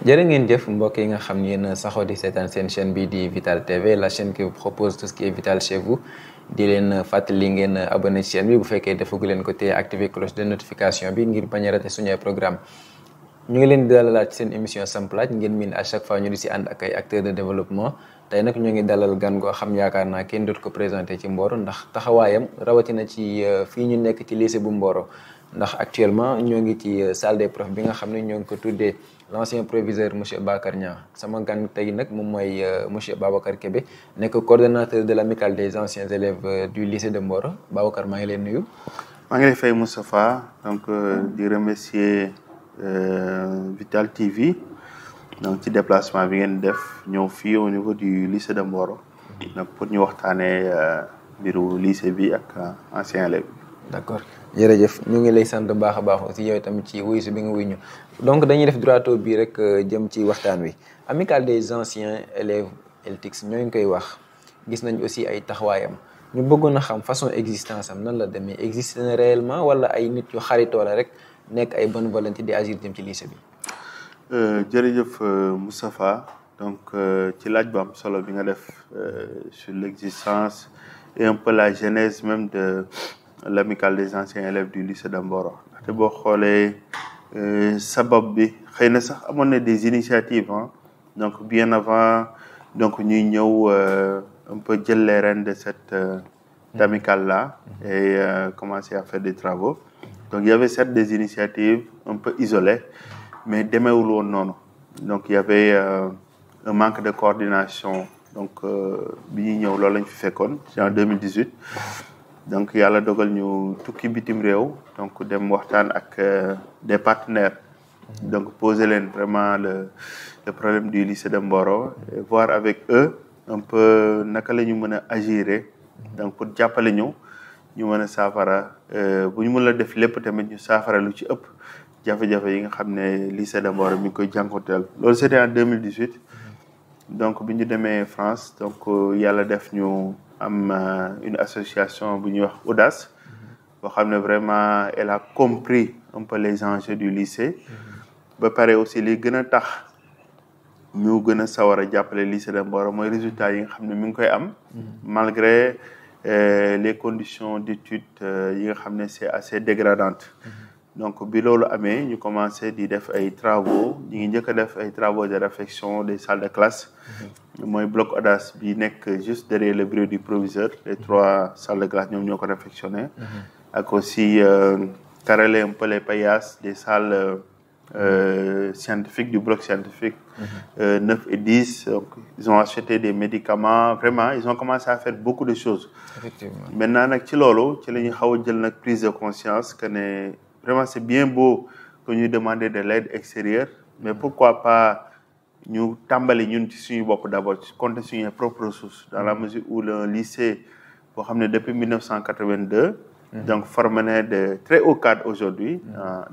jërë ngeen jëf mbokk yi nga xam ne yéen saxoo di seetaan seen chaîne bii di Vital TV la chaîne qui vous propose tout ce qui est vital chez vous di leen fàttali ngeen abonné ci chaîne bi bu fekkee defagu leen ko te activer cloche de notification bi ngir bañ a rater suñu ay programme ñu ngi leen di dalalaat ci seen émission Samp Laaj ngeen miin à chaque fois ñu di si ànd ak ay acteurs de développement tey nag ñu ngi dalal gan goo xam yaakaar naa kenn dootu ko présenté ci Mboro ndax taxawaayam rawatina ci fii ñu nekk ci lycée bu Mboro ndax actuellement ñoo ngi ci salle des profs bi nga xam ne ñoo ngi ko tuddee l'ancien proviseur monsieur Bakar Niang sama gan tey nag moom mooy monsieur Babacar Kébé nekk coordonnateur de l'amicale des anciens élèves du lycée de Mboro Babacar maa ngi leen nuyu. maa ngi lay fay Moustapha donc di remercier Vital TV donc ci déplacement bi ngeen def ñëw fii au niveau du lycée de Mboro donc pour ñu waxtaanee mbiru lycée bi ak anciens élèves. d'accord jërëjëf ñu ngi lay sant baax a baax aussi yow tamit ci wuyu si bi nga wuyu ñu donc dañuy def droit au but rek jëm ci waxtaan wi amicale des anciens élèves LTICS ñoo ngi koy wax gis nañ aussi ay taxawaayam ñu bëggoon a xam façon existence am nan la demee existe na réellement wala ay nit yu xaritoo la rek nekk ay bonne volonté di agir jëm ci lycée bi. jërëjëf Moustapha donc ci laaj bu am solo bi nga def sur l'existence et un peu la genèse même de l'amicale des anciens élèves du lycée de Mboro ndaxte boo xoolee sabab bi xëy na sax amoon na des initiatives donc bien avant donc ñuy ñëw un peu jël les rênes de cette amicale là et commencer à faire des travaux donc il y avait certes des initiatives un peu isolées mais demeewul woon noonu donc il y avait un manque de coordination donc bi ñuy ñëw loolu lañ fi fekkoon c'est en 2018 donc yàlla dogal ñu tukki bitim réew donc dem waxtaan ak des partenaires donc poser leen vraiment le problème du lycée de Mboro et voir avec eux un peu naka la ñu mën a agir donc pour jàppale ñu mën a saafara bu ñu mën la def lépp tamit ñu saafara lu ci ëpp jafe-jafe yi nga xam ne lycée de Mboro mi ngi koy jànkonteel loolu c'était en 2018 donc bi ñu demee France donc yàlla def ñu am une association bu ñuy wax Audace boo xam ne vraiment elle a compris un peu les enjeux du lycée ba pare aussi li gën a tax ñu gën a sawar a jàppale lycée de Mboro mooy résultats yi nga xam ne mi ngi koy am malgré les conditions d'études yi nga xam ne c'est assez dégradante donc bi loolu amee ñu commencé di def ay travaux ñu ngi njëkk a def ay travaux de réfection des salles de classe mooy bloc Audace bi nekk juste derrière le bureau du proviseur les 3 salles de classe ñoom ñoo ko réfectionné ak aussi carreler un peu les paillasses des salles scientifiques du bloc scientifique 9 et 10 donc ils ont acheté des médicaments vraiment ils ont commencé à faire beaucoup de choses effectivement maintenant nag ci loolu ci la ñu xaw a jël nag prise de conscience que ne vraiment c'est bien beau que ñuy demander de l'aide extérieure mais pourquoi pas ñu tàmbali ñun ci suñu bopp d'abord compter suñu propres ressources dans la mesure où le lycée boo xam ne depuis 1982 donc formé na de très hauts cadres aujourd'hui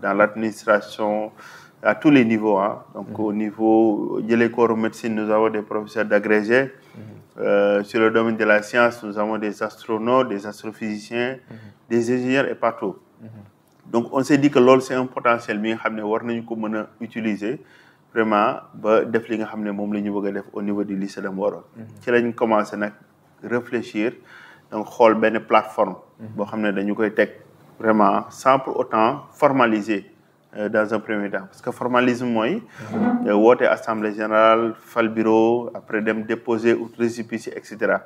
dans l'administration à tous les niveaux donc au niveau jëlee corps médecine nous avons des professeurs d'agrégés sur le domaine de la science nous avons des astronautes des astrophysiciens des ingénieurs et partout donc on s'est dit que loolu c'est un potentiel bi nga xam ne war nañu ko mën a utiliser vraiment ba def li nga xam ne moom la ñu bëgg a def au niveau du lycée de Mboro ci lañ commencé nag réfléchir donc xool benn plateforme boo xam ne dañu koy teg vraiment sans pour autant formaliser dans un premier temps parce que formalisme mooy woote assemblée générale fal bureau après dem déposer ou récépissé et cetera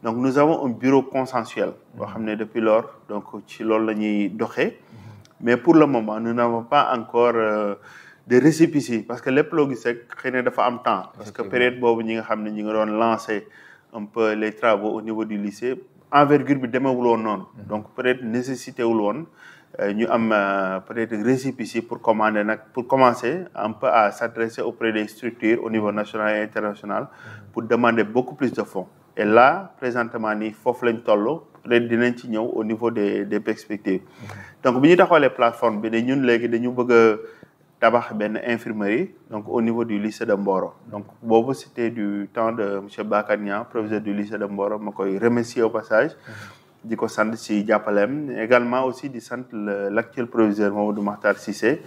donc nous avons un bureau consensuel boo xam ne depuis lors donc ci loolu la ñuy doxee mais pour le moment nous n'avons pas encore de récépissé parce que lépp loo gis rek xëy na dafa am temps parce que période boobu ñi nga xam ne ñi nga doon lancer un peu les travaux au niveau du lycée envergure bi demeewul woon noonu donc peut-être nécessité wul woon ñu am peut-être récépissé pour commander nag pour commencer un peu à s'adresser auprès des structures au niveau national et international pour demander beaucoup plus de fonds et là présentement nii foofu lañ toll peut-être dinañ ci ñëw au niveau des perspectives donc bi ñu taxawalee plateforme bi ne ñun léegi dañu bëgg a tabax benn infirmerie donc au niveau du lycée de Mboro donc boobu c'était du temps de monsieur Bakar Niang proviseur du lycée de Mboro ma koy remercier au passage di ko sant si jàppaleem également aussi di sant l'actuel proviseur Mamadou Makhtar Cissé.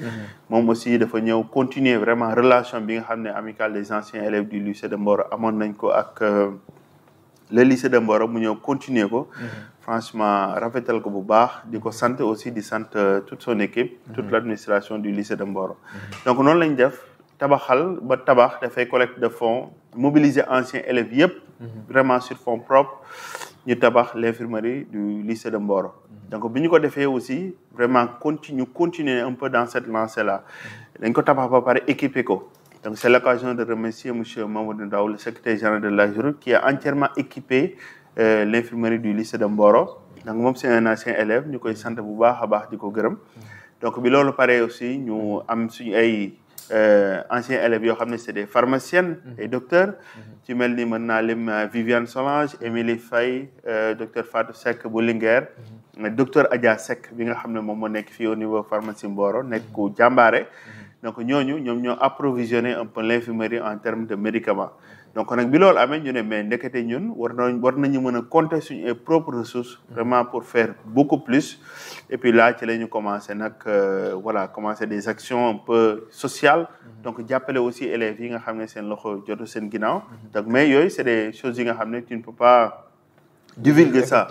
moom aussi dafa ñëw continuer vraiment relation bi nga xam ne amicale des anciens élèves du lycée de Mboro amoon nañ ko ak le lycée de Mboro mu ñëw continuer ko. franchement rafetal ko bu baax di ko sant aussi di sant toute son équipe. toute l'administration du lycée de Mboro. donc noonu lañ def tabaxal ba tabax dafay collecte de fonds mobiliser anciens élèves yëpp. vraiment sur fonds propres. ñu tabax l'infirmerie du lycée de Mboro. donc bi ñu ko defee aussi vraiment continuer un peu dans cette lancée là dañ ko tabax ba pare équiper ko donc c'est l'occasion de remercier monsieur Mamadou Ndaw le secrétaire général de l'AGEROUTE qui a entièrement équipé l'infirmerie du lycée de Mboro. donc moom c'est un ancien élève ñu koy sant bu baax a baax di ko gërëm donc bi loolu pare aussi ñu am suñu ay anciens élèves yoo xam ne c'est des pharmaciennes et docteurs ci mel ni mën naa lim Viviane Solange Émilie Faye docteur Fatou Seck bu Linguère docteur Adja Seck bi nga xam ne moom moo nekk fii au niveau pharmacie Mboro nekk ku jàmbaare donc ñooñu ñoom ñoo approvisionné un peu l'infirmerie en termes de médicaments donc nag bi loolu amee ñu ne mais ndekete ñun war nañu mën a compter suñu ay propres ressources vraiment pour faire beaucoup plus et puis là ci la ñu commencé nag voilà commencer des actions un peu sociales donc jàppale aussi élèves yi nga xam ne seen loxo jotu seen ginnaaw donc mais yooyu c'est des choses yi nga xam ne tu ne peux pas divulguer ça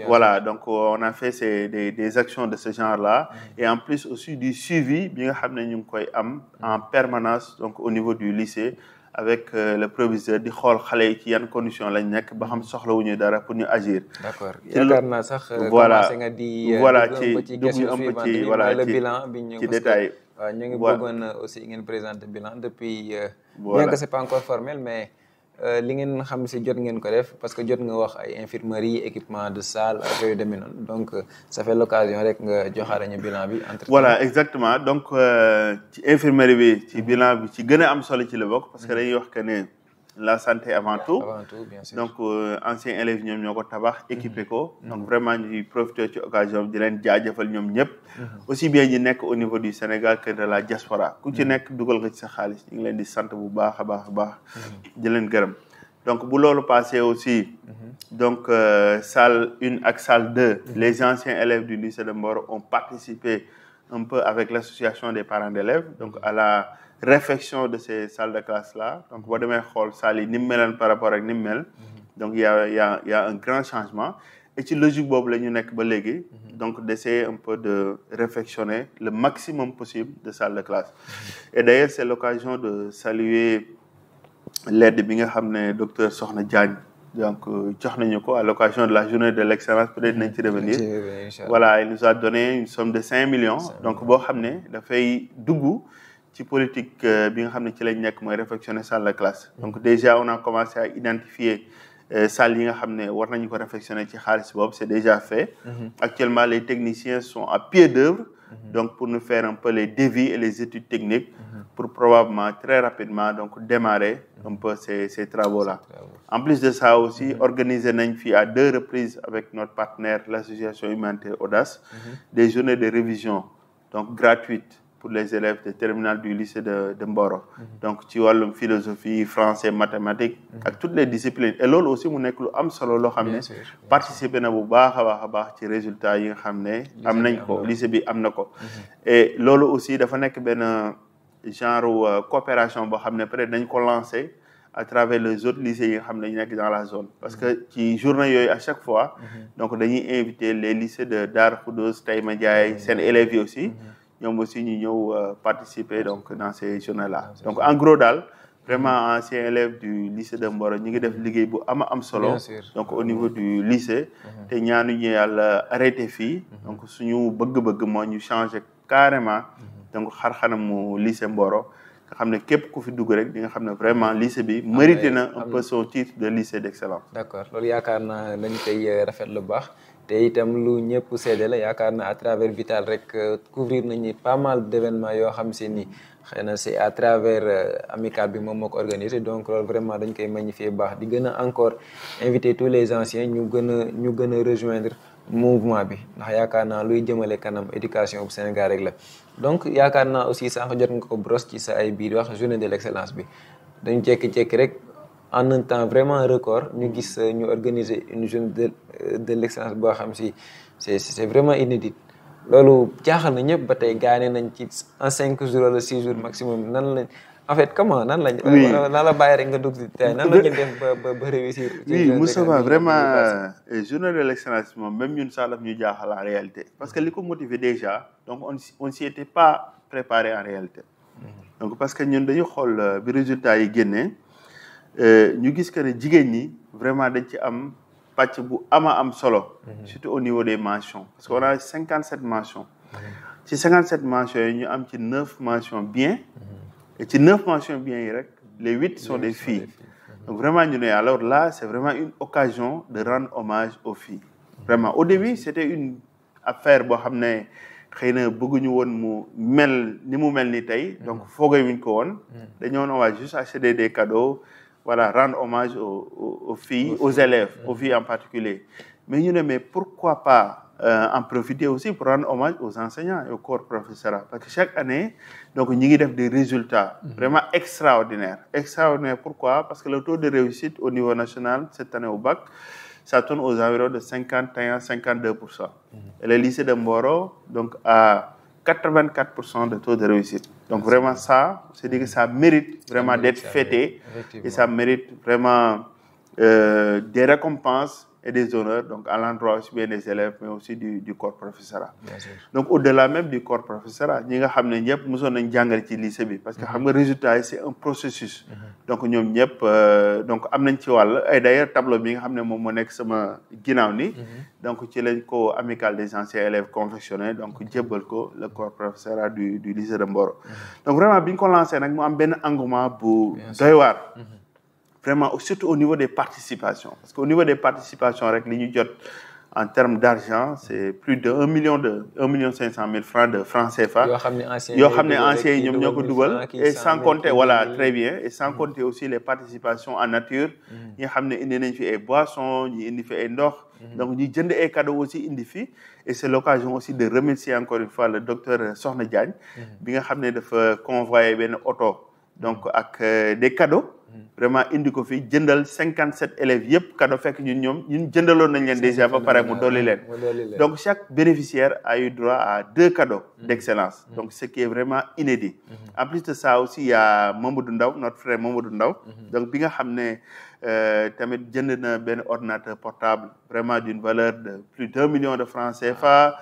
voilà donc on a fait des actions de ce genre-là et en plus aussi du suivi bi nga xam ne ñu ngi koy am en permanence donc au niveau du lycée avec le proviseur di xool xale yi ci yan conditions lañ nekk ba xam soxlawuñu dara pour ñu agir. d'accord yaakaar naa sax. voilà commencé nga di. voilà ci dugg un peu ci voilà le bilan bi ñu. ci détail. waaw ñu ngi bëggoon aussi ngeen présenter bilan depuis. bien que c'est pas encore formel mais li ngeen xam si jot ngeen ko def parce que jot nga wax ay infirmerie équipement de salle ak yooyu demee noonu donc ça fait l'occasion rek nga joxaale ñu bilan bi. voilà exactement donc ci infirmerie bi ci bilan bi ci gën a am solo ci la bokk parce que dañuy wax que ne la santé avant tout. avant tout bien sûr donc anciens élèves ñoom ñoo ko tabax équipé ko. donc vraiment ñuy profiter ci occasion bi di leen jaajëfal ñoom ñëpp. aussi bien ñi nekk au niveau du Sénégal que de la diaspora ku ci nekk dugal nga ci sa xaalis ñu ngi leen di sant bu baax a baax a baax. di leen gërëm donc bu loolu passé aussi. donc salle 1 ak salle 2. les anciens élèves du lycée de Mboro ont participé un peu avec l'association des parents d'élèves donc à la réfection de ces salles de classe là donc boo demee xool salles yi ni mu meloon par rapport ak ni mu mel. donc y a un grand changement et ci logique boobu la ñu nekk ba léegi. donc d'essayer un peu de réfectionner le maximum possible de salles de classe. et d'ailleurs c'est l'occasion de saluer l'aide bi nga xam ne docteur Sokhna Diagne donc jox nañu ko à l'occasion de la journée de l'excellence peut-être nañ ci revenir. voilà il nous a donné une somme de 5 millions. donc boo xam ne dafay dugg ci politique bi nga xam ne ci lañ nekk mooy réfectionner salle de classe. donc déjà on a commencé à identifier salles yi nga xam ne war nañu ko réfectionner ci xaalis boobu c'est déjà fait. actuellement les techniciens sont à pied d'œuvre. donc pour nous faire un peu les devis et les études techniques. pour probablement très rapidement donc démarrer un peu ces travaux-là. En plus de ça aussi organiser nañ fi à 2 reprises avec notre partenaire l'association humanitaire Audace. des journées de révision donc gratuites pour les élèves de terminale du lycée de Mboro. donc ci wàllum philosophie français mathématiques. ak toutes les disciplines et loolu aussi mu nekk lu am solo loo xam ne. participer na bu baax a baax ci résultats yi nga xam ne. am nañ ko lycée bi am na ko. et loolu aussi dafa nekk benn genre coopération boo xam ne peut-être dañ ko lancer à travers les autres lycées yi nga xam ne ñu nekk dans la zone. parce que ci journée yooyu à chaque fois. donc dañuy inviter les lycées de Darou Khoudoss Taïba Ndiaye seen élèves yi aussi. ñoom aussi ñu ñëw participer donc dans ces journées-là. donc en gros daal vraiment anciens élèves du lycée de Mboro ñu ngi def liggéey bu am solo. donc au niveau du lycée. te ñaanuñu yàlla arrêté fii. donc suñu bëgg-bëgg moo ñu changer carrément. donc xar-xanamu lycée Mboro nga xam ne képp ku fi dugg rek di nga xam ne vraiment lycée bi mérité na un peu son titre de lycée d'excellence. d'accord loolu yaakaar naa dañ koy rafet lu baax. te itam lu ñëpp seede la yaakaar na à travers Vital rek couvrir nañu pas mal d'événements yoo xam si ni xëy na c'est à travers amicale bi moom moo ko organisé donc loolu vraiment dañ koy magnifier baax di gën a encore inviter tous les anciens ñu gën a rejoindre mouvement bi ndax yaakaar naa luy jëmale kanam éducation bu Sénégal rek la. donc yaakaar naa aussi sànq jot nga ko brosse ci sa ay biir wax journée de l'excellence bi dañu jékki-jékki rek en un temps vraiment record ñu gis ñu organiser une journée de l'excellence boo xam si c'est vraiment inédit loolu jaaxal na ñëpp ba tey gaane nañ ci en 5 jours wala 6 jours maximum nan lañ en fait comment nan lañ. nan la bàyyi rek nga dugg ci tey nan la ñu def ba réussir. oui Moustapha vraiment journée de l'excellence moom même ñun sax daf ñu jaaxal en réalité parce que li ko motivé déjà donc on s'y était pas préparé en réalité. donc parce que ñun dañu xool bi résultat yi génnee ñu gis que ne jigéen ñi vraiment dañ ci am pàcc bu am solo. surtout au niveau des mentions parce que on a 57 mentions. ci 57 mentions yi ñu am ci 9 mentions bien. et ci 9 mentions bien yi rek les 8 sont des filles. donc vraiment ñu ne alors là c'est vraiment une occasion de rendre hommage aux filles. vraiment au début c'était une affaire boo xam ne xëy na bëgguñu woon mu mel ni mu mel ni tey donc foogewuñ ko woon. dañoo on va juste acheter des cadeaux. voilà rendre hommage aux filles aux élèves aux filles en particulier mais ñu ne mais pourquoi pas en profiter aussi pour rendre hommage aux enseignants et au corps professoral parce que chaque année donc ñi ngi def des résultats vraiment extraordinaires pourquoi parce que le taux de réussite au niveau national cette année au bac ça tourne aux environs de 51-52%. et le lycée de Mboro donc à 84% de taux de réussite. Donc vraiment ça, c'est-à-dire que ça mérite vraiment d'être fêté et ça mérite vraiment des récompenses et des honneurs donc à l'endroit aussi bien des élèves mais aussi du corps professoral. Donc au-delà même du corps professoral ñi nga xam ne ñëpp mosoon nañ jàngale ci lycée bi parce que xam nga résultat yi c'est un processus. donc ñoom ñëpp donc am nañ ci wàll ay d'ailleurs tableau bi nga xam ne moom moo nekk sama ginnaaw ni donc ci lañ ko amicale des anciens élèves confectionné donc jébbal ko le corps professoral du lycée de Mboro. donc vraiment bi ñu ko lancé nag mu am benn engouement bu doy waar. vraiment surtout au niveau des participations parce que au niveau des participations rek li ñu jot en termes d'argent c'est plus de 1,5 francs de francs CFA. yoo xam ne anciens yi ñoom ñoo ko dugal et sans compter voilà très bien et sans compter aussi les participations en nature. ñi nga xam ne indi nañ fi ay boissons ñi indi fi ay ndox. donc ñi jënd ay cadeaux aussi indi fi et c'est l'occasion aussi de remercier encore une fois le docteur Sokhna Diagne. bi nga xam ne dafa convoyer benn oto donc ak des cadeaux. vraiment indi ko fi jëndal 57 élèves yëpp cadeau fekk ñun jëndaloon nañ leen déjà ba pare mu dolli leen. donc chaque bénéficiaire a eu droit à 2 cadeaux d'excellence. donc ce qui est vraiment inédit. en plus de ça aussi il y a Mamadou Ndaw notre frère Mamadou Ndaw. donc bi nga xam ne tamit jënd na benn ordinateur portable vraiment d'une valeur de plus d'1 million de francs CFA.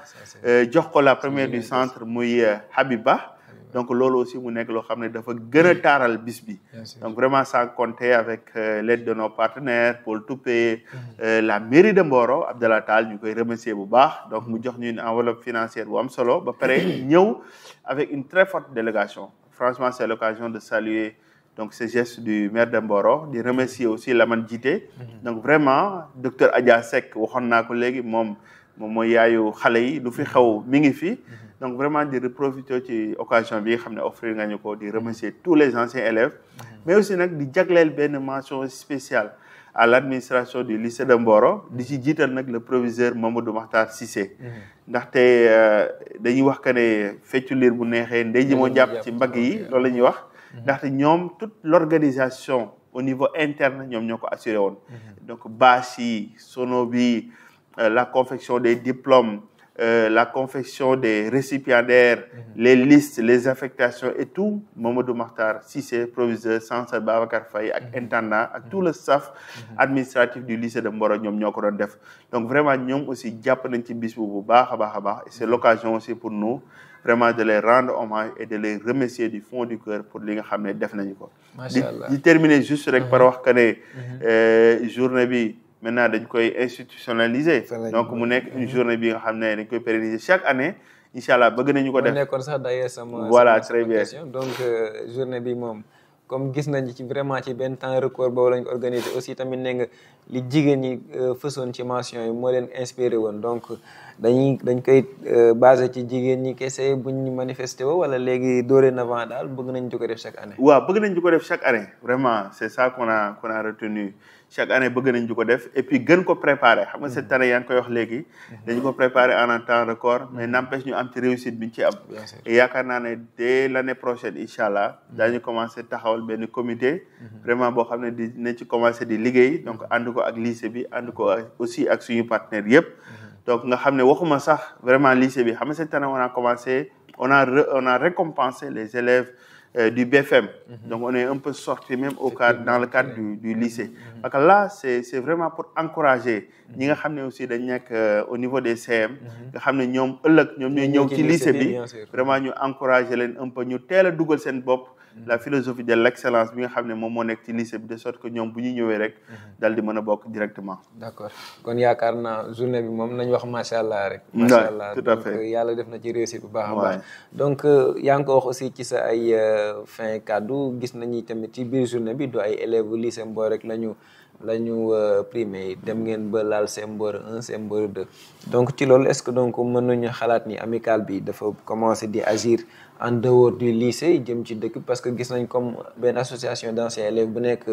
jox ko la première du centre muy Habiba. donc loolu aussi mu nekk loo xam ne dafa gën a taaral bis bi. donc vraiment sans compter avec l'aide de nos partenaires Paul Toupé. la mairie de Mboro Abdallah Tall ñu koy remercier bu baax donc mu jox ñu une enveloppe financière bu am solo ba pare ñëw avec une très forte délégation. franchement c'est l'occasion de saluer donc ce geste du maire de Mboro di remercier aussi Lamane Djité. donc vraiment docteur Adja Seck waxoon naa ko léegi moom mooy yaayu xale yi lu fi xew mi ngi fi. donc vraiment di profiter ci occasion bi nga xam ne offrir nga ñu ko di remercier tous les anciens élèves. mais aussi nag di jagleel benn mention spéciale à l'administration du lycée de Mboro di ci jiital nag le proviseur Mamadou Makhtar Cissé. ndaxte dañuy wax que ne feccu liir bu neexee ndey ji moo jàpp ci mbagg yi loolu la ñuy wax. ndaxte ñoom toute l'organisation au niveau interne ñoom ñoo ko assuré woon. donc bâche yi sono bi la confection des diplômes. La confection des récipiendaires, les listes, les affectations et tout, Mamadou Makhtar Cissé, proviseur, Sansal Babacar Faye ak intendant ak tout le staff administratif du lycée de Mboro ñoom ñoo ko doon def. donc vraiment ñoom aussi jàpp nañ ci bis bu baax a baax et c'est l'occasion aussi pour nous vraiment de les rendre hommage et de les remercier du fond du cœur pour li nga xam ne def nañu ko. di terminer juste rek par wax que ne journée bi. maintenant dañ koy institutionnaliser donc mu nekk une journée bi nga xam ne dañ koy pérenniser chaque année incha allah bëgg nañu ko def. nekkoon sax d'ailleurs sama voilà très bien donc journée bi moom comme gis nañ ci vraiment ci benn temps record boobu lañ ko organiser aussi tamit ne nga li jigéen ñi fësoon ci mention yi moo leen inspiré woon donc dañ koy basé ci jigéen ñi kese buñ manifesté woo wala léegi dorénavant daal bëgg nañ di ko def chaque année. waaw bëgg nañ di ko def chaque année vraiment c'est ça qu'on a retenu chaque année bëgg nañ di ko def et puis gën ko préparer xam nga cette année yaa ngi koy wax léegi. dañu ko préparer en un temps record mais n'empêche ñu am ci réussite bi ñu ci am. et yaakaar naa ne dès l'année prochaine incha allah daañu commencer taxaw taxawal benn comité vraiment boo xam ne dina ci commencé di liggéey donc ànd ko ak lycée bi ànd ko aussi ak suñu partenaires yëpp donc nga xam ne waxuma sax vraiment lycée bi xam nga cette année on a commencé on a récompensé les élèves du BFM. Donc on est un peu sorti même dans le cadre du lycée. Parce que là c'est vraiment pour encourager ñi nga xam ne aussi dañ nekk au niveau des CM nga xam ne ñoom ëllëg ñoom ñooy ñëw ci lycée bi vraiment ñu encourager leen un peu ñu teel a dugal seen bopp la philosophie de l'excellence bi nga xam ne moom moo nekk ci lycée bi de sorte que ñoom bu ñu ñëwee rek dal di mën a bokk directement. D'accord kon yaakaar naa journée bi moom nañ wax macha allah rek. macha allah tout à fait donc yàlla def na ci réussite bu baax a baax. donc yaa ngi ko wax aussi ci sa ay fin kaddu gis nañu tamit ci biir journée bi du ay élèves lycée Mboro rek lañu primé dem ngeen ba laal CM Mboro 1 CM Mboro 2 donc ci loolu est-ce que donc mën nañu xalaat ni amicale bi dafa commencer di agir en dehors du lycée jëm ci dëkk parce que gis nañ comme benn association d'anciens élèves bu nekk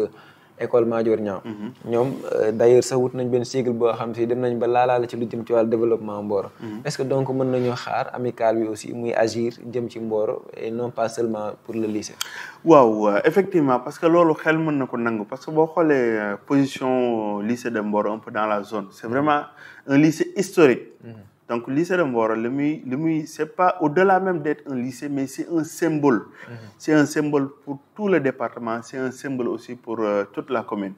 école Madior Niang ñoom d'ailleurs sax wut nañ benn cycle boo xam si dem nañ ba laalaale ci lu jëm ci wàllu développement Mboro est-ce que donc mën nañu xaar amicale bi aussi muy agir jëm ci Mboro et non pas seulement pour le lycée. waaw effectivement parce que loolu xel mën na ko nangu parce que boo xoolee position lycée de Mboro un peu dans la zone c'est vraiment un lycée historique. Donc lycée de Mboro li muy c'est pas au-delà même d'être un lycée mais c'est un symbole. C'est un symbole pour tout le département c'est un symbole aussi pour toute la commune.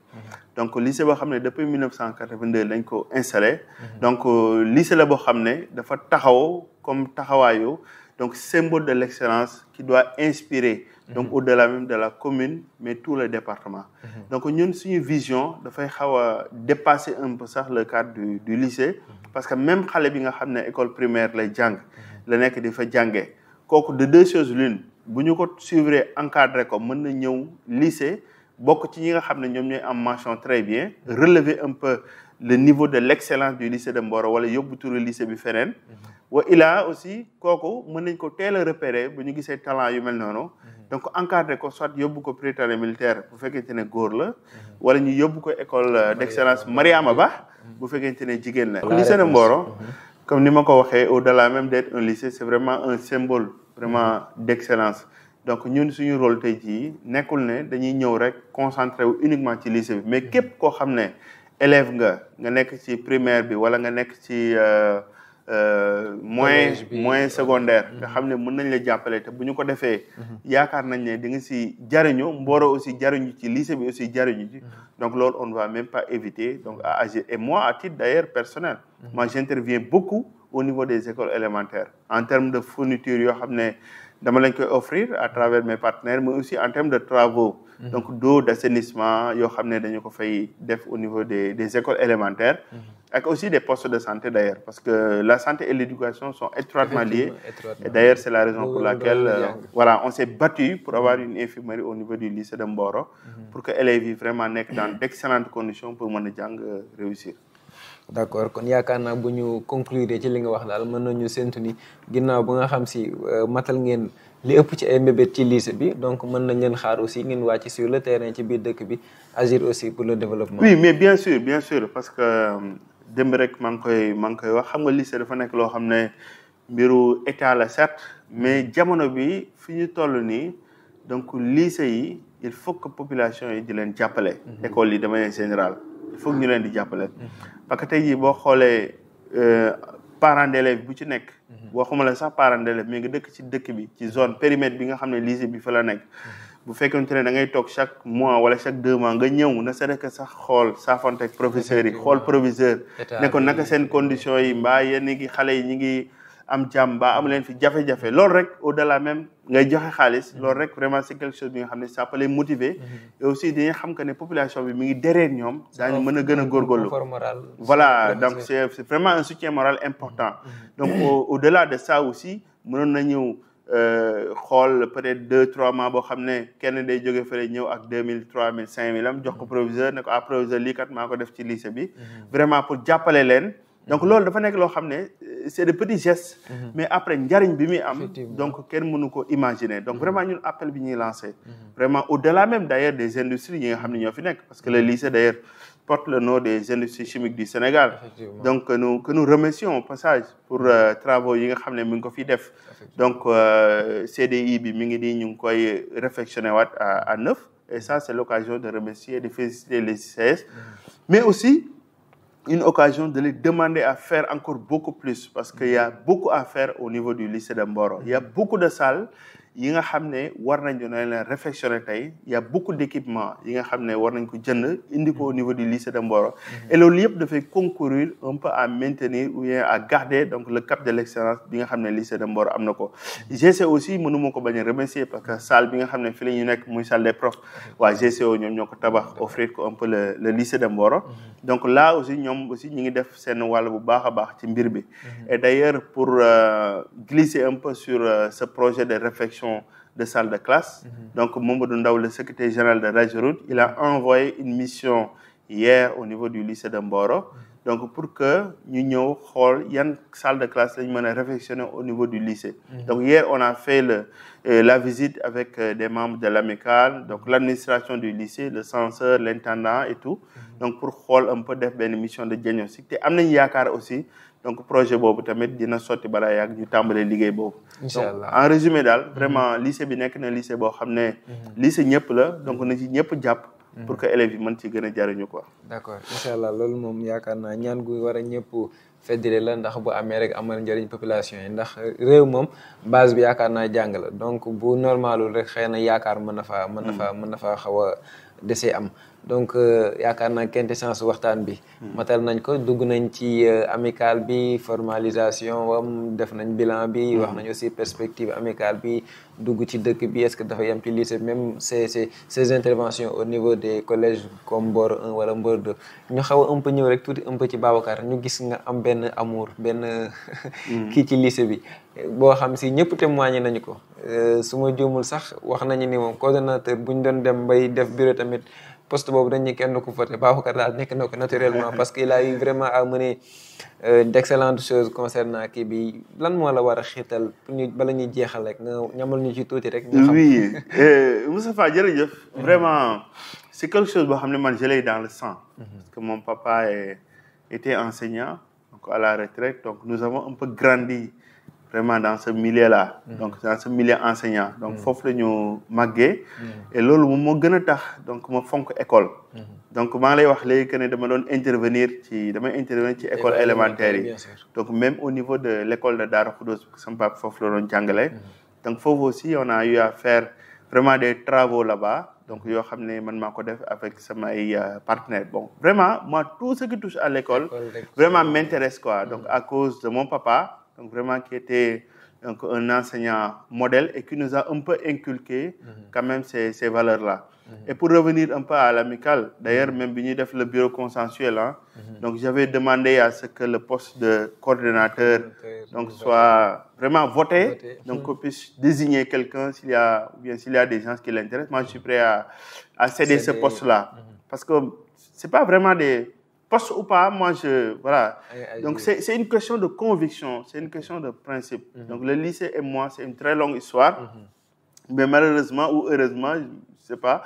Donc lycée boo xam ne depuis 1982 lañ ko installé. Donc lycée la boo xam ne dafa taxaw comme taxawaayu donc symbole de l'excellence qui doit inspirer. Donc au-delà même de la commune mais tout le département. Donc ñun suñu vision dafay xaw a dépasser un peu sax le cadre du lycée. Parce que même xale bi nga xam ne école primaire lay jàng la nekk di fa jàngee kooku de deux choses l'une bu ñu ko suivre encadré ko mën na ñëw lycée bokk ci ñi nga xam ne ñoom ñooy am mention très bien relever un peu le niveau de l'excellence du lycée de Mboro wala yóbbu turu lycée bi feneen wa ilaa aussi kooku mën nañ ko teel a repérer bu ñu gisee talent yu mel noonu donc encadré ko soit yóbbu ko prytanée militaire bu fekkente ne góor la wala ñu yóbbu ko école d'excellence Mariama Ba bu fekkente ne jigéen la lycée de Mboro comme ni ma ko waxee au-delà même d'être un lycée c'est vraiment un symbole vraiment d'excellence donc ñun suñu rôle tey jii nekkul ne dañuy ñëw rek concentré wu uniquement ci lycée bi mais képp koo xam ne élève nga nekk ci primaire bi wala nga nekk ci moyen secondaire nga xam ne mën nañ la jàppale te bu ñu ko defee yaakaar nañ ne di nga si jariñu Mboro aussi jariñu ci lycée bi aussi jariñu ci donc loolu on ne va même pas éviter donc à agir et moi à titre d'ailleurs personnel moi j'interviens beaucoup au niveau des écoles élémentaires en termes de fourniture yoo xam ne dama lañ koy offrir à travers mes partenaires mais aussi en termes de travaux donc d'eau d'assainissement yoo xam ne dañu ko fay def au niveau des écoles élémentaires ak aussi des postes de santé d'ailleurs parce que la santé et l'éducation sont étroitement liées et d'ailleurs c'est la raison pour laquelle voilà on s'est battu pour avoir une infirmerie au niveau du lycée de Mboro pour que élèves yi vraiment nekk dans d'excellentes conditions pour mën a jàng réussir. D'accord kon yaakaar naa bu ñu conclure ci li nga wax daal mën nañu séntu ni ginnaaw ba nga xam si matal ngeen li ëpp ci ay mbébét ci lycée bi donc mën nañ leen xaar aussi ngeen wàcc sur le terrain ci biir dëkk bi agir aussi pour le développement. Oui mais bien sûr parce que démb rek maa ngi koy wax xam nga lycée dafa nekk loo xam ne mbiru état la certes mais jamono bi fi ñu toll nii donc lycée yi il faut que population yi di leen jàppale. école yi de manière générale il faut que ñu leen di jàppale. parce que tey jii boo xoolee parents d'élèves bu ci nekk. waxuma la sax parents d'élèves mais nga dëkk ci dëkk bi ci zone périmètre bi nga xam ne lycée bi fa la nekk. bu fekkente ne da ngay toog chaque mois wala chaque 2 mois nga ñëw na c'est que sax xool saafonte ak professeurs yi xool proviseur ne ko naka seen conditions yi mbaa yéen ngi xale yi ñi ngi am jàmm mbaa am leen fi jafe-jafe loolu rek au-delà même ngay joxe xaalis loolu rek vraiment c'est quelque chose bi nga xam ne ça peut les motiver et aussi dañuy xam que ne population bi mi ngi derrière ñoom daañu mën a gën a góorgóorlu voilà donc c'est vraiment un soutien moral important donc au-delà de ça aussi mënoon na ñëw xool peut-être 2-3 mois boo xam ne kenn day jóge fële ñëw ak 2000 3000 5000 am jox ko proviseur ne ko proviseur lii kat maa ko def ci lycée bi vraiment pour jàppale leen donc loolu dafa nekk loo xam ne c'est des petits gestes mais après njariñ bi muy am donc kenn mënu ko imaginer donc vraiment ñun appel bi ñuy lancé vraiment au-delà même d'ailleurs des industries yi nga xam ne ñoo fi nekk parce que le lycée d'ailleurs porte le nom des industries chimiques du Sénégal donc que nous remercions au passage pour travaux yi nga xam ne mi ngi ko fi def donc CDI bi mi ngi di ñu ngi koy réfectionner waat à neuf et ça c'est l'occasion de remercier et de féliciter les ICS mais aussi une occasion de les demander à faire encore beaucoup plus parce qu'il y a beaucoup à faire au niveau du lycée de Mboro il y a beaucoup de salles yi nga xam ne war nañ leen réfectionner tey il y a beaucoup d'équipements yi nga xam ne war nañ ko jënd indi ko au niveau du lycée de Mboro et loolu yëpp dafay concourir un peu à maintenir ou bien à garder donc le cap de l'excellence bi nga xam ne lycée de Mboro am na ko GCO aussi mënuma ko bañ a remercier parce que salle bi nga xam ne fi la ñu nekk muy salle des profs waa GCO ñoom ñoo ko tabax offrir ko un peu le lycée de Mboro donc là aussi ñoom aussi ñi ngi def seen wàll bu baax a baax ci mbir bi et d'ailleurs pour glisser un peu sur ce projet de réflexion de salle de classe donc Mamadou Ndaw le secrétaire général de Rageroute il a envoyé une mission hier au niveau du lycée de Mboro donc pour que ñu ñëw xool yan salle de classe lañ mën a réfectionner au niveau du lycée donc hier on a fait la visite avec des membres de l'amicale donc l'administration du lycée le censeur l'intendant et tout donc pour xool un peu def benn mission de diagnostic te am nañ yaakaar aussi donc projet boobu tamit dina sotti balaa yàgg ñu tàmbalee liggéey boobu donc en résumé daal vraiment lycée bi nekk na lycée boo xam ne lycée ñëpp la donc na ci ñëpp jàpp pour que élèves yi mën ci gën a jariñu quoi d'accord incha allah loolu moom yaakaar naa ñaan gu war a ñëpp feddile la ndax bu amee rek amal njëriñ population yi ndax réew moom base bi yaakaar naa jàng la donc bu normalul rek xëy na yaakaar mën na faa xaw a desee am donc yaakaar naa quintessence waxtaan bi matal nañ ko dugg nañ ci amicale bi formalisation wam def nañ bilan bi wax nañ aussi perspective amicale bi dugg ci dëkk bi est-ce que dafa yem ci lycée même ces interventions au niveau des collèges comme Mboro 1 wala Mboro 2 ñu xaw a un peu ñëw rek tuuti un peu ci Babacar ñu gis nga am benn amour benn kii ci lycée bi boo xam si ñëpp témoigné nañu ko su ma juumul sax wax nañu ni moom coordonnateur bu ñu doon dem bay def bureau tamit poste boobu dañ ñu kenn ku voté Babacar daal nekk na ko naturellement parce que il a eu vraiment à mener d'excellentes choses concernant kii bi lan moo la war a xiital ñu bala ñuy jeexal rek nga ñamal ñu ci tuuti rek. ñu xam oui Moustapha jërëjëf vraiment c'est quelque chose boo xam ne man je l'ai dans le sang. parce que mon papa était enseignant donc à la retraite donc nous avons un peu grandi vraiment dans ce milieu-là donc dans ce milieu enseignant donc foofu la ñu màggee et loolu moom moo gën a tax donc ma fonk école donc maa ngi lay wax léegi que ne damay intervenir ci école élémentaire yi donc même au niveau de l'école de Darou Khoudoss sama papa foofu la doon jàngale donc foofu aussi on a eu à faire vraiment des travaux là-bas donc yoo xam ne man maa ko def avec samay partenaires bon vraiment moi tout ce qui touche à l'école vraiment m'intéresse quoi donc à cause de mon papa donc vraiment qui était donc un enseignant modèle et qui nous a un peu inculqué quand même ces valeurs-là. Et pour revenir un peu à l'amicale, d'ailleurs même bi ñuy def le bureau consensuel donc j'avais demandé à ce que le poste de coordonnateur donc soit vraiment voté donc qu'on puisse désigner quelqu'un s'il y a des gens qui l'intéressent. Moi je suis prêt à céder ce poste-là parce que c'est pas vraiment des poste ou pas, moi voilà. Donc c'est une question de conviction, c'est une question de principe. Donc le lycée et moi, c'est une très longue histoire. Mais malheureusement ou heureusement, je sais pas,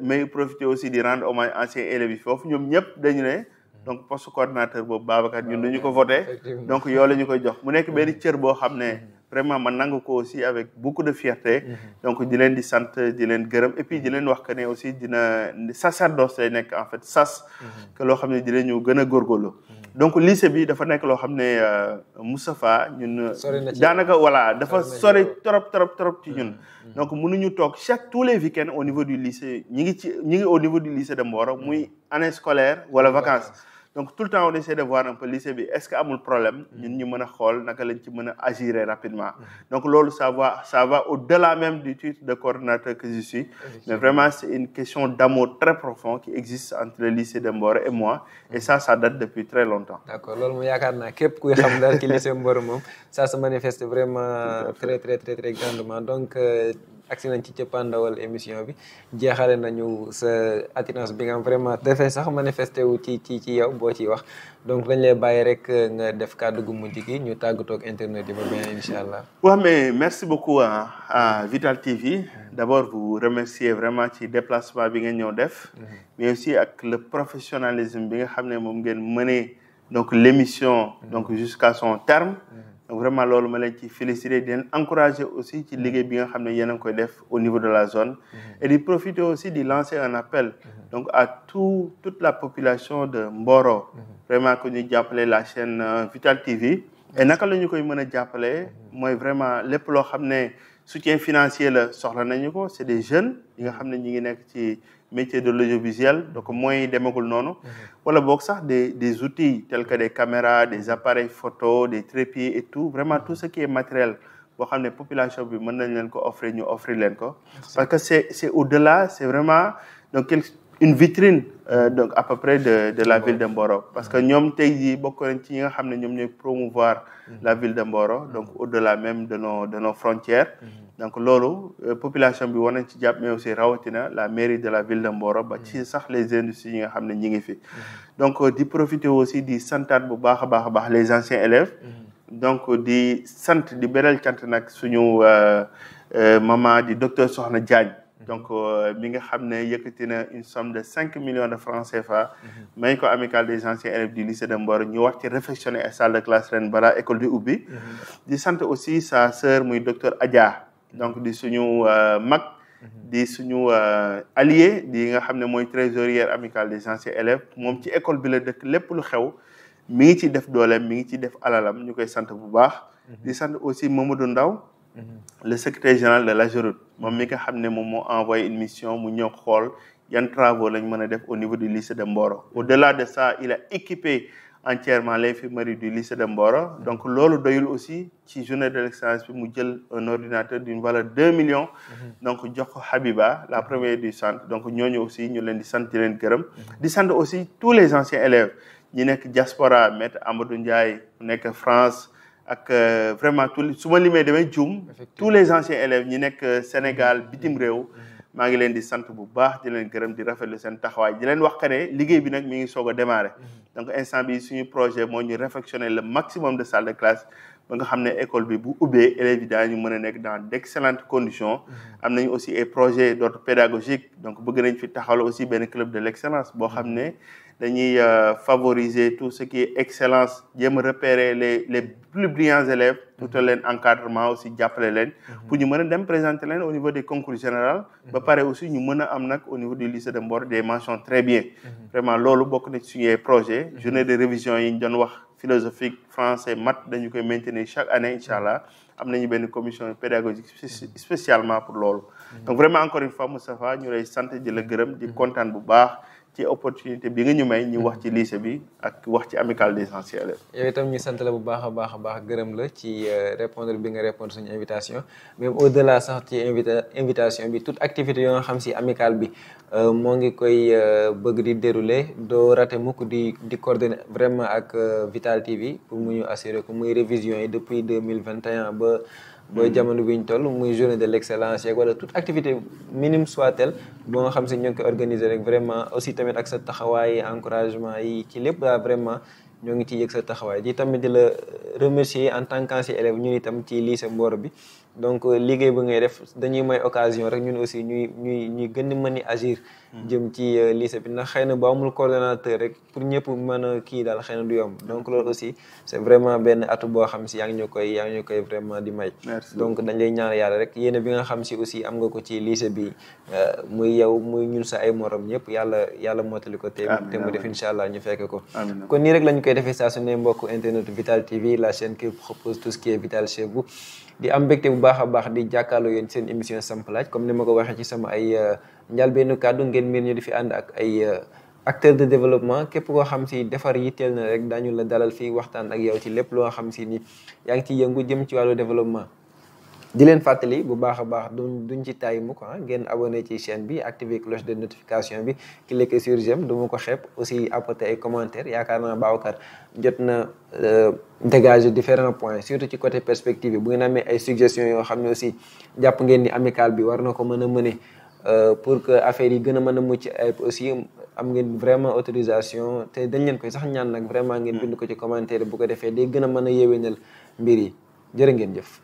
mais profiter aussi de rendre hommage à anciens élèves yi foofu ñoom ñëpp dañu ne donc poste coordinateur boobu Babacar ñun dañu ko voté donc yow la ñu koy jox mu nekk benn cër boo xam ne vraiment man nangu ko aussi avec beaucoup de fierté donc di leen di sant di leen gërëm et puis di leen wax que ne aussi dina sacerdoce lay nekk en fait sas que loo xam ne dina ñu gën a góorgóorlu donc lycée bi dafa nekk loo xam ne Moustapha ñun daanaka voilà dafa sori trop ci ñun donc mënuñu toog tous les week-ends au niveau du lycée ñi ngi au niveau du lycée de Mboro muy année scolaire wala vacances donc tout le temps on essaie de voir un peu lycée bi est-ce que amul problème ñun ñu mën a xool naka lañ ci mën a agir rapidement donc loolu ça va au-delà même du titre de coordonnateur que je suis mais vraiment c'est une question d'amour très profond qui existe entre le lycée de Mboro et moi et ça date depuis très longtemps. D'accord loolu moom yaakaar naa képp kuy xam daal ci lycée Mboro moom ça se manifeste vraiment très grandement donc agsi nañ ci cëppaandawal émission bi jeexale nañu sa attirance bi nga am vraiment dafay sax manifesté wu ci yow boo ciy wax donc dañ lay bàyyi rek nga def kàddu gu mujj gi ñu tàggatoo ak internet yi ba beneen incha allah. waaw mais merci beaucoup à Vital TV. D'abord vous remercier vraiment ci déplacement bi ngeen ñëw def. mais aussi ak le professionnalisme bi nga xam ne moom ngeen mënee donc l'émission donc jusqu'à son terme. donc vraiment loolu ma leen ci féliciter di leen encourager aussi ci liggéey bi nga xam ne yéen a ngi koy def au niveau de la zone. et di profiter aussi di lancer un appel. donc à toute la population de Mboro. vraiment que ñu jàppale la chaîne Vital TV. et naka la ñu koy mën a jàppale mooy vraiment lépp loo xam ne soutien financier la soxla nañu ko c'est des jeunes yi nga xam ne ñi ngi nekk ci métier de l'audiovisuel donc moyens yi demagul noonu. wala boog sax des outils tels que des caméras des appareils photo des trépieds et tout vraiment tout ce qui est matériel boo xam ne population bi mën nañ leen ko offrir ñu offrir leen ko. parce que c'est au-delà c'est vraiment donc une vitrine donc à peu près de la ville de Mboro parce que ñoom tey jii bokk nañ ci ñi nga xam ne ñoom ñooy promouvoir la ville de Mboro donc au-delà même de nos frontières. donc loolu population bi war nañ ci jàpp mais aussi rawatina la mairie de la ville de Mboro ba ci sax les industries yi nga xam ne ñi ngi fi. donc di profiter aussi di santaat bu baax a baax les anciens élèves. donc di sant di beral cant nag suñu maman di docteur Soxna Diagne. donc mi nga xam ne yëkkati na une somme de 5 millions de francs CFA. may ko amicale des anciens élèves du lycée de Mboro ñu war ci réfectionner ay salle de classe ren balaa école di ubbi. di sant aussi sa sœur muy docteur Adja. donc di suñu mag. di suñu allié di nga xam ne mooy trésorière amicale des anciens élèves moom ci école bi la dëkk lépp lu xew mi ngi ci def dooleem mi ngi ci def alalam ñu koy sant bu baax. di sant aussi Mamadou Ndaw le secrétaire général de l'AGEROUTE moom mi nga xam ne moom moo envoyé une mission mu ñëw xool yan travaux lañ mën a def au niveau du lycée de Mboro. au-delà de ça il a équipé entièrement l'infirmerie du lycée de Mboro. donc loolu doyul aussi ci journée de l'excellence bi mu jël un ordinateur d'une valeur 2 millions. donc jox ko Habiba la première du centre donc ñooñu aussi ñu leen di sant di leen gërëm. di sant aussi tous les anciens élèves ñi nekk diaspora maître Amadou Ndiaye nekk France. ak vraiment su ma limee damay juum tous les anciens élèves ñi nekk Sénégal bitim réew maa ngi leen di sant bu baax di leen gërëm di rafetlu seen taxawaay di leen wax que ne liggéey bi nag mi ngi soog a démarrer donc instant bi suñu projet moo ñu réfectionner le maximum de salles de classe ba nga xam ne école bi bu ubbee élèves yi daañu mën a nekk dans d'excellentes conditions. am nañu aussi ay projets d'ordre pédagogique donc bëgg nañ fi taxawal aussi benn club de l'excellence boo xam ne dañuy favoriser tout ce qui est excellence jéem a repérer les plus brillants élèves tout leen encadrement aussi jàppale leen pour ñu mën a dem présenter leen au niveau des concours généraux ba pare aussi ñu mën a am nag au niveau du lycée de Mboro des mentions très bien vraiment loolu bokk na ci suñuy projet journée de révision yi ñu doon wax philosophique français maths dañu koy maintenir chaque année incha allah am nañu benn commission pédagogique spécialement pour loolu donc vraiment encore une fois Moustapha ñu lay sant di la gërëm di kontaan bu baax ci opportunité bi nga ñu may ñu wax ci lycée bi ak wax ci amicale des anciens élèves. yow itam ñu sant la bu baax a baax gërëm la ci répondre bi nga répondre suñu invitation même au-delà sax ci invitation bi toute activité yoo nga xam si amicale bi moo ngi koy bëgg di dérouler doo raté mukk di coordonner vraiment ak Vital TV pour mu ñu assurer ko muy révision yi depuis 2021 ba jamono bi ñu toll muy journée de l'excellence yeeg wala toute activité minime soit-elle boo nga xam si ñoo ngi koy organiser rek vraiment aussi tamit ak sa taxawaay encouragement yi ci lépp daal vraiment ñoo ngi ciy yëg sa taxawaay di tamit di la remercier en tant qu'ancien élève ñun itam ci lycée Mboro bi donc liggéey ba ngay def dañuy may occasion rek ñun aussi ñuy gën a mën a agir jëm ci lycée bi ndax xëy na boo amul coordonnateur rek pour ñëpp mën a kii daal xëy na du yomb donc loolu aussi c'est vraiment benn atu boo xam si yaa ngi ñu koy vraiment di may donc dañ lay ñaan yàlla rek yéene bi nga xam si aussi am nga ko ci lycée bi muy yow muy ñun sa ay morom ñëpp yàlla mottali ko te mu def incha allah ñu fekk ko kon nii rek lañu koy defee saa su ne mbokk internet Vital TV la chaîne qui propose tout ce qui est vital chez vous di am mbégte bu baax a baax di jàkkaarloo yéen seen émission Samp Laaj comme ni ma ko waxee ci sama ay njëlbéenu kàddu ngeen miin ñu di fi ànd ak ay acteurs de développement képp koo xam si defar yitteel na rek daañu la dalal fii waxtaan ak yow ci lépp loo xam si ni yaa ngi ciy yëngu jëm ci wàllu développement di leen fàttali bu baax a baax duñ ci tàyyi mu ko ngeen abonné ci chaîne bi activer cloche de notification bi cliquer sur j'aime du ma ko xeeb aussi apporter ay commentaires yaakaar naa Babacar jot na dégager différents points surtout ci côté perspective yi bu ngeen amee ay suggestions yoo xam ne aussi jàpp ngeen ni amical bi war na ko mën a mëne pour que affaire yi gën a mën a mucc ayib aussi am ngeen vraiment autorisation te dañ leen koy sax ñaan nag vraiment ngeen bind ko ci commentaire bu ko defee day gën a mën a yéwénal mbir yi jërë ngeen jëf